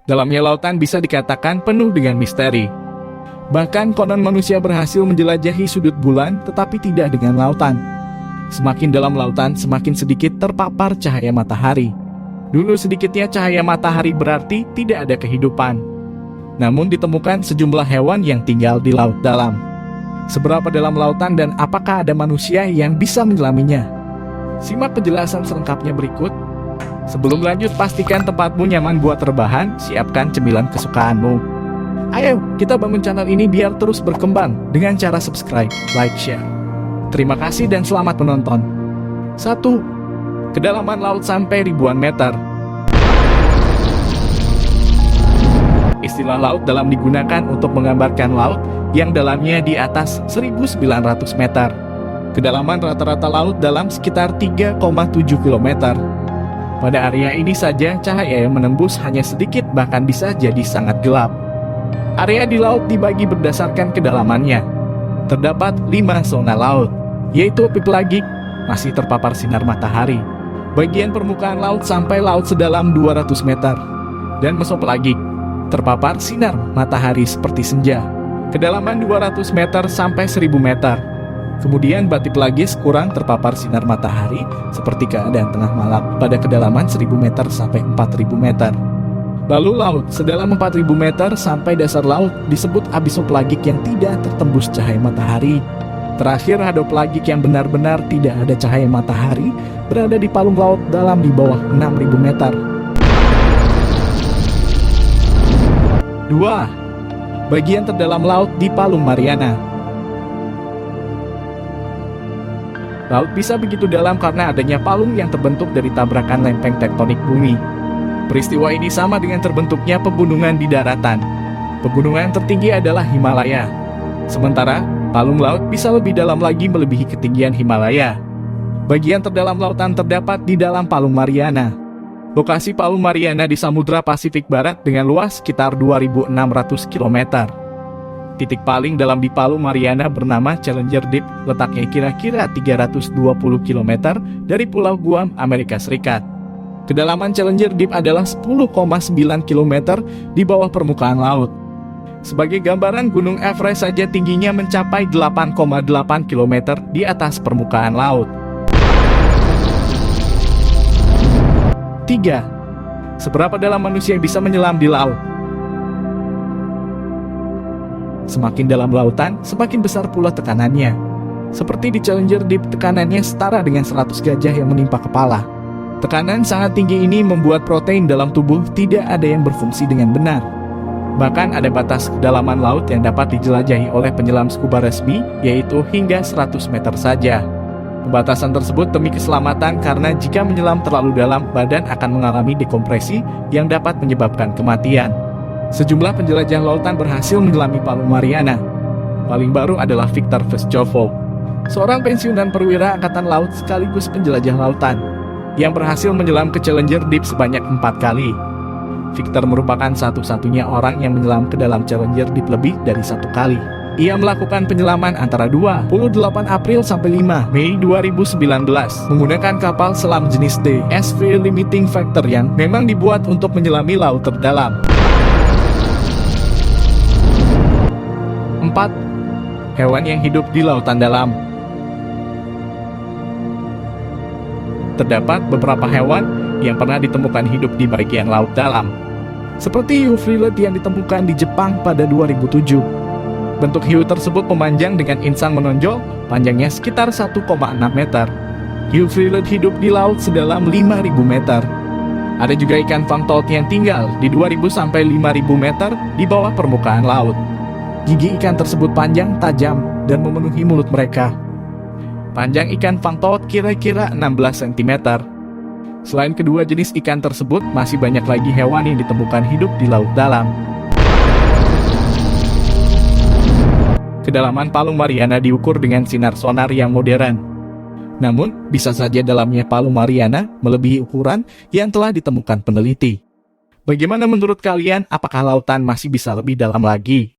Dalamnya lautan bisa dikatakan penuh dengan misteri. Bahkan konon manusia berhasil menjelajahi sudut bulan tetapi tidak dengan lautan. Semakin dalam lautan, semakin sedikit terpapar cahaya matahari. Dulu sedikitnya cahaya matahari berarti tidak ada kehidupan. Namun ditemukan sejumlah hewan yang tinggal di laut dalam. Seberapa dalam lautan dan apakah ada manusia yang bisa menyelaminya? Simak penjelasan selengkapnya berikut. Sebelum lanjut, pastikan tempatmu nyaman buat rebahan, siapkan cemilan kesukaanmu. Ayo, kita bangun channel ini biar terus berkembang dengan cara subscribe, like, share. Terima kasih dan selamat menonton. 1. Kedalaman laut sampai ribuan meter. Istilah laut dalam digunakan untuk menggambarkan laut yang dalamnya di atas 1.900 meter. Kedalaman rata-rata laut dalam sekitar 3,7 km. Pada area ini saja cahaya yang menembus hanya sedikit, bahkan bisa jadi sangat gelap. Area di laut dibagi berdasarkan kedalamannya. Terdapat 5 zona laut, yaitu epipelagik, masih terpapar sinar matahari, bagian permukaan laut sampai laut sedalam 200 meter, dan mesopelagik, terpapar sinar matahari seperti senja, kedalaman 200 meter sampai 1000 meter. Kemudian batipelagis kurang terpapar sinar matahari seperti keadaan tengah malam pada kedalaman 1000 meter sampai 4000 meter. Lalu laut sedalam 4000 meter sampai dasar laut disebut abisopelagik yang tidak tertembus cahaya matahari. Terakhir hadopelagik yang benar-benar tidak ada cahaya matahari berada di palung laut dalam di bawah 6000 meter. 2. Bagian terdalam laut di Palung Mariana. Laut bisa begitu dalam karena adanya palung yang terbentuk dari tabrakan lempeng tektonik bumi. Peristiwa ini sama dengan terbentuknya pegunungan di daratan. Pegunungan tertinggi adalah Himalaya. Sementara, palung laut bisa lebih dalam lagi melebihi ketinggian Himalaya. Bagian terdalam lautan terdapat di dalam Palung Mariana. Lokasi Palung Mariana di Samudra Pasifik Barat dengan luas sekitar 2.600 km. Titik paling dalam di Palung Mariana bernama Challenger Deep, letaknya kira-kira 320 km dari Pulau Guam, Amerika Serikat. Kedalaman Challenger Deep adalah 10,9 km di bawah permukaan laut. Sebagai gambaran, Gunung Everest saja tingginya mencapai 8,8 km di atas permukaan laut. 3. Seberapa dalam manusia bisa menyelam di laut? Semakin dalam lautan, semakin besar pula tekanannya. Seperti di Challenger Deep, tekanannya setara dengan 100 gajah yang menimpa kepala. Tekanan sangat tinggi ini membuat protein dalam tubuh tidak ada yang berfungsi dengan benar. Bahkan ada batas kedalaman laut yang dapat dijelajahi oleh penyelam scuba resmi, yaitu hingga 100 meter saja. Pembatasan tersebut demi keselamatan karena jika menyelam terlalu dalam, badan akan mengalami dekompresi yang dapat menyebabkan kematian. Sejumlah penjelajah lautan berhasil menyelami Palung Mariana. Paling baru adalah Viktor Veschovov, seorang pensiunan perwira angkatan laut sekaligus penjelajah lautan, yang berhasil menyelam ke Challenger Deep sebanyak 4 kali. Viktor merupakan satu-satunya orang yang menyelam ke dalam Challenger Deep lebih dari 1 kali. Ia melakukan penyelaman antara 28 April sampai 5 Mei 2019 menggunakan kapal selam jenis DSV Limiting Factor yang memang dibuat untuk menyelami laut terdalam. 4. Hewan yang hidup di lautan dalam. Terdapat beberapa hewan yang pernah ditemukan hidup di bagian laut dalam, seperti hiu frilled yang ditemukan di Jepang pada 2007. Bentuk hiu tersebut memanjang dengan insang menonjol, panjangnya sekitar 1,6 meter. Hiu frilled hidup di laut sedalam 5.000 meter. Ada juga ikan fangtolk yang tinggal di 2.000 sampai 5.000 meter di bawah permukaan laut. Gigi ikan tersebut panjang, tajam, dan memenuhi mulut mereka. Panjang ikan fangtolk kira-kira 16 cm. Selain kedua jenis ikan tersebut, masih banyak lagi hewan yang ditemukan hidup di laut dalam. Kedalaman Palung Mariana diukur dengan sinar sonar yang modern. Namun, bisa saja dalamnya Palung Mariana melebihi ukuran yang telah ditemukan peneliti. Bagaimana menurut kalian, apakah lautan masih bisa lebih dalam lagi?